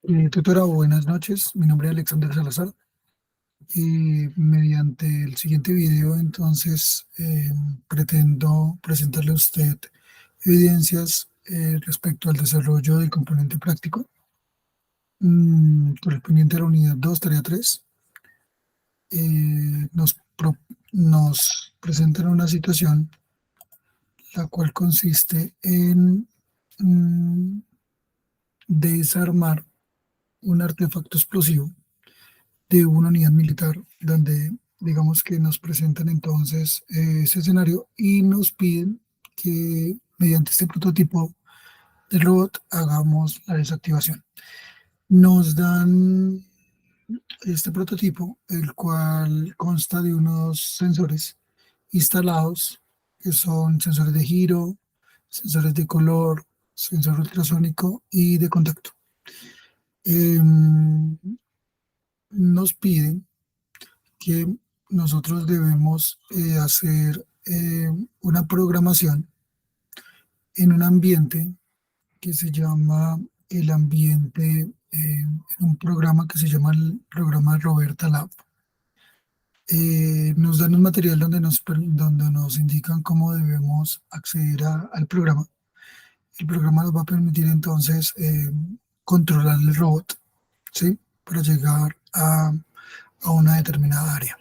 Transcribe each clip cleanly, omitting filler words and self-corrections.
Tutora, buenas noches. Mi nombre es Alexander Salazar. Mediante el siguiente video, entonces, pretendo presentarle a usted evidencias respecto al desarrollo del componente práctico correspondiente a la unidad 2, tarea 3. Nos presentan una situación la cual consiste en mm, desarmar un artefacto explosivo de una unidad militar, donde digamos que nos presentan entonces ese escenario y nos piden que mediante este prototipo del robot hagamos la desactivación. Nos dan este prototipo, el cual consta de unos sensores instalados, que son sensores de giro, sensores de color, sensor ultrasónico y de contacto. Nos piden que nosotros debemos hacer una programación en un ambiente que se llama el ambiente, en un programa que se llama el programa Roberta Lab. Nos dan un material donde nos indican cómo debemos acceder al programa. El programa nos va a permitir entonces controlar el robot, ¿sí? Para llegar a una determinada área.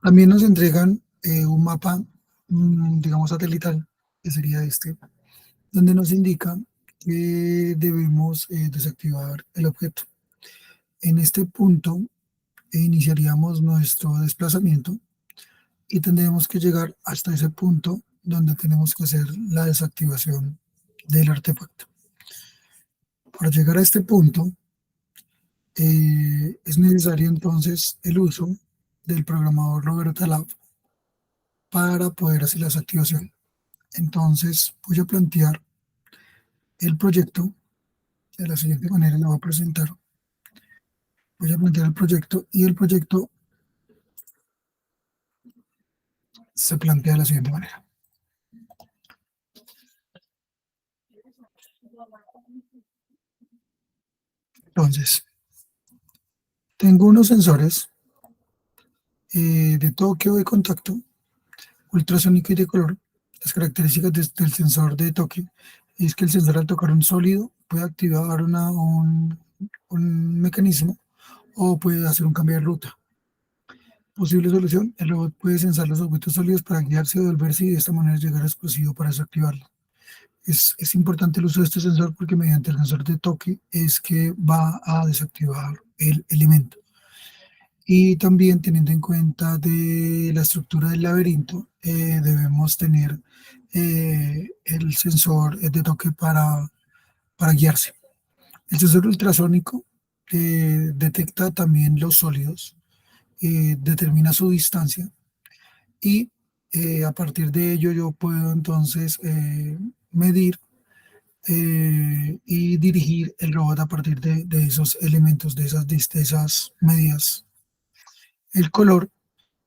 También nos entregan un mapa, digamos, satelital, que sería este, donde nos indica que debemos desactivar el objeto. En este punto iniciaríamos nuestro desplazamiento y tendremos que llegar hasta ese punto donde tenemos que hacer la desactivación del artefacto. Para llegar a este punto, es necesario entonces el uso del programador Roberta Lab para poder hacer la desactivación. Entonces voy a plantear el proyecto de la siguiente manera, lo voy a presentar. Voy a plantear el proyecto y el proyecto se plantea de la siguiente manera. Entonces, tengo unos sensores de toque o de contacto, ultrasónico y de color. Las características del sensor de toque es que el sensor al tocar un sólido puede activar un mecanismo o puede hacer un cambio de ruta. Posible solución, el robot puede sensar los objetos sólidos para guiarse o devolverse y de esta manera llegar a explosivo para desactivarlo. Es importante el uso de este sensor porque mediante el sensor de toque es que va a desactivar el elemento. Y también teniendo en cuenta de la estructura del laberinto, debemos tener el sensor de toque para guiarse. El sensor ultrasónico detecta también los sólidos, determina su distancia y a partir de ello yo puedo entonces medir y dirigir el robot a partir de esos elementos, de esas medidas. El color,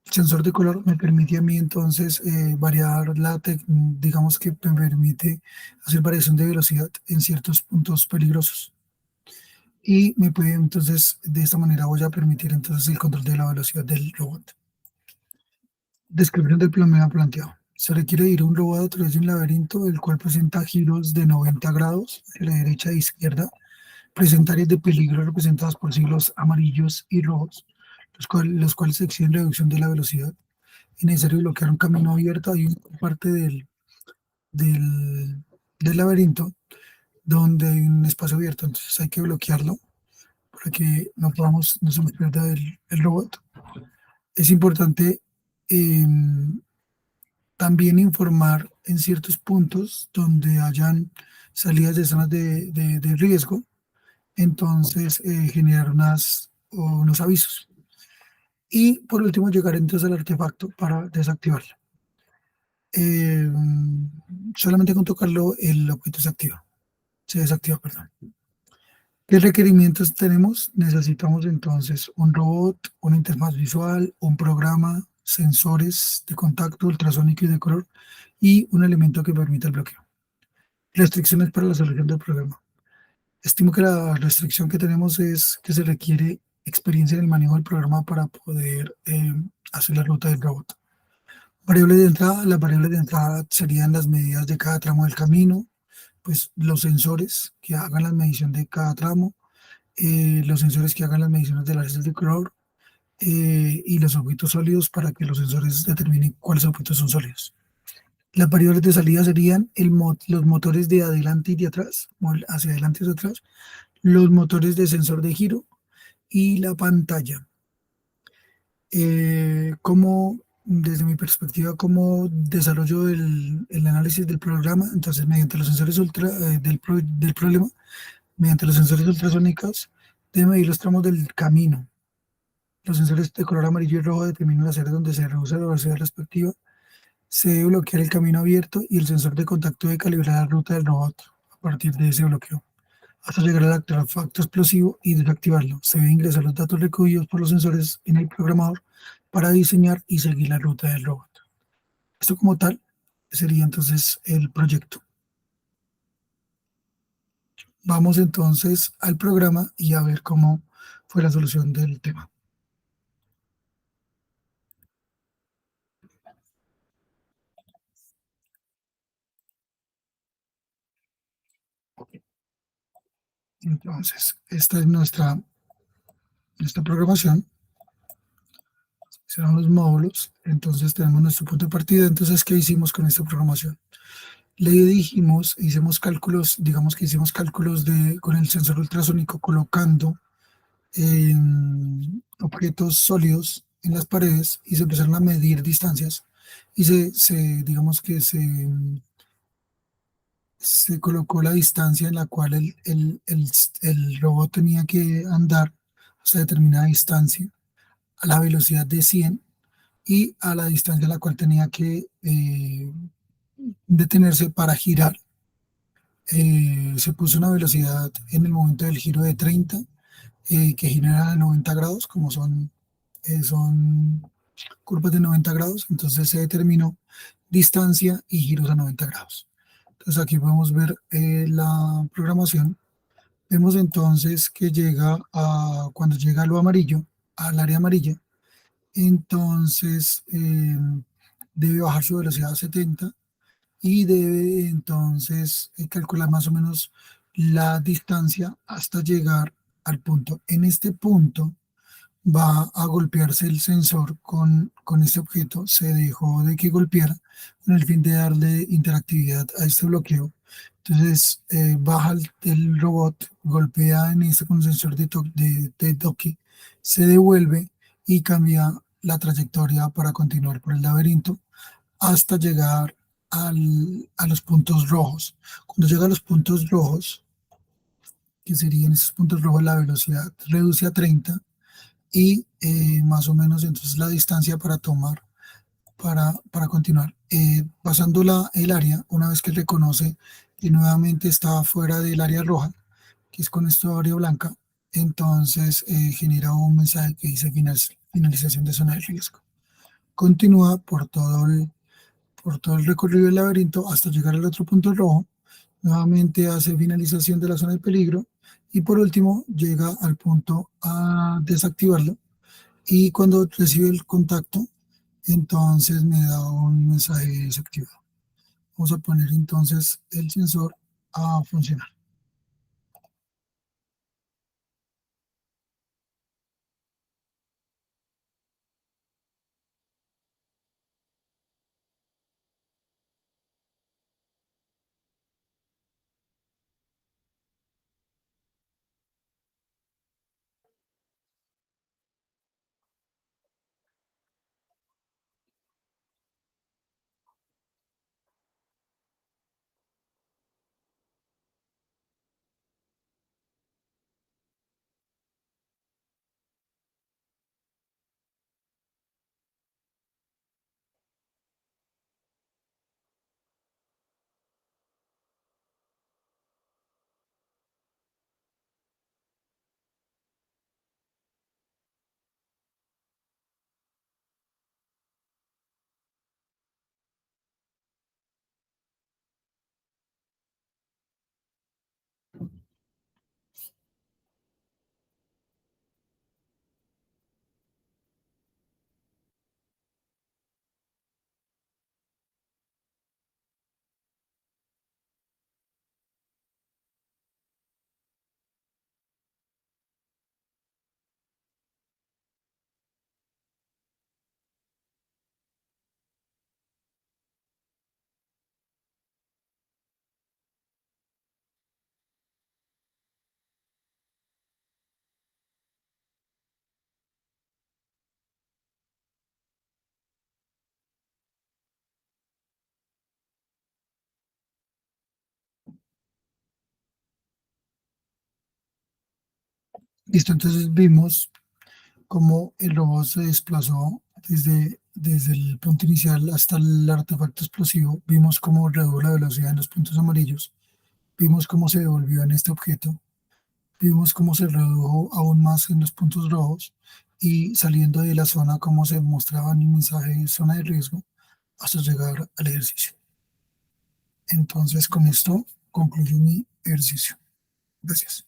el sensor de color me permite a mí entonces variar digamos que me permite hacer variación de velocidad en ciertos puntos peligrosos. Y me puede entonces, de esta manera voy a permitir entonces el control de la velocidad del robot. Descripción del problema planteado. Se requiere ir un robot a través de un laberinto, el cual presenta giros de 90 grados de la derecha e izquierda. Presenta áreas de peligro representadas por siglos amarillos y rojos, los cuales exigen reducción de la velocidad. Es necesario bloquear un camino abierto. Hay una parte del, del laberinto donde hay un espacio abierto, entonces hay que bloquearlo para que no se nos pierda el robot. Es importante también informar en ciertos puntos donde hayan salidas de zonas de riesgo, entonces generar unos avisos. Y por último, llegar entonces al artefacto para desactivarlo. Eh, Solamente con tocarlo el objeto se desactiva, perdón. ¿Qué requerimientos tenemos? Necesitamos entonces un robot, una interfaz visual, un programa, sensores de contacto ultrasónico y de color y un elemento que permita el bloqueo. Restricciones para la solución del problema. Estimo que la restricción que tenemos es que se requiere experiencia en el manejo del programa para poder hacer la ruta del robot. Variables de entrada, las variables de entrada serían las medidas de cada tramo del camino, pues los sensores que hagan la medición de cada tramo, los sensores que hagan las mediciones de las heces de color y los objetos sólidos para que los sensores determinen cuáles objetos son sólidos. Las variables de salida serían los motores de adelante y de atrás, hacia adelante y hacia atrás, los motores de sensor de giro y la pantalla. Como desde mi perspectiva, como desarrollo el análisis del programa, entonces mediante los sensores del problema, mediante los sensores ultrasónicos, de medir los tramos del camino. Los sensores de color amarillo y rojo determinan las áreas donde se reduce la velocidad respectiva. Se debe bloquear el camino abierto y el sensor de contacto debe calibrar la ruta del robot a partir de ese bloqueo, hasta llegar al artefacto explosivo y desactivarlo. Se debe ingresar los datos recogidos por los sensores en el programador para diseñar y seguir la ruta del robot. Esto como tal sería entonces el proyecto. Vamos entonces al programa y a ver cómo fue la solución del tema. Entonces, esta es nuestra programación. Serán los módulos. Entonces tenemos nuestro punto de partida. Entonces, ¿qué hicimos con esta programación? Le dijimos, hicimos cálculos, digamos que hicimos cálculos con el sensor ultrasónico colocando objetos sólidos en las paredes y se empezaron a medir distancias y digamos que se colocó la distancia en la cual el robot tenía que andar hasta determinada distancia a la velocidad de 100 y a la distancia a la cual tenía que detenerse para girar. Se puso una velocidad en el momento del giro de 30 que genera 90 grados, como son curvas de 90 grados, entonces se determinó distancia y giros a 90 grados. Entonces aquí podemos ver la programación. Vemos entonces que cuando llega a lo amarillo, al área amarilla, entonces debe bajar su velocidad a 70 y debe entonces calcular más o menos la distancia hasta llegar al punto. En este punto va a golpearse el sensor con este objeto, se dejó de que golpeara con el fin de darle interactividad a este bloqueo. Entonces baja el robot, golpea en este con un sensor de toque, se devuelve y cambia la trayectoria para continuar por el laberinto hasta llegar a los puntos rojos. Cuando llega a los puntos rojos, que serían esos puntos rojos, la velocidad reduce a 30 y más o menos entonces la distancia para tomar, para continuar. Pasando el área, una vez que reconoce que nuevamente está fuera del área roja, que es con esta área blanca, entonces genera un mensaje que dice finalización de zona de riesgo. Continúa por todo el recorrido del laberinto hasta llegar al otro punto rojo. Nuevamente hace finalización de la zona de peligro y por último llega al punto a desactivarlo y cuando recibe el contacto, entonces me da un mensaje desactivado. Vamos a poner entonces el sensor a funcionar. Listo, entonces vimos cómo el robot se desplazó desde el punto inicial hasta el artefacto explosivo. Vimos cómo redujo la velocidad en los puntos amarillos. Vimos cómo se devolvió en este objeto. Vimos cómo se redujo aún más en los puntos rojos y saliendo de la zona, cómo se mostraba en el mensaje de zona de riesgo hasta llegar al ejercicio. Entonces, con esto concluyo mi ejercicio. Gracias.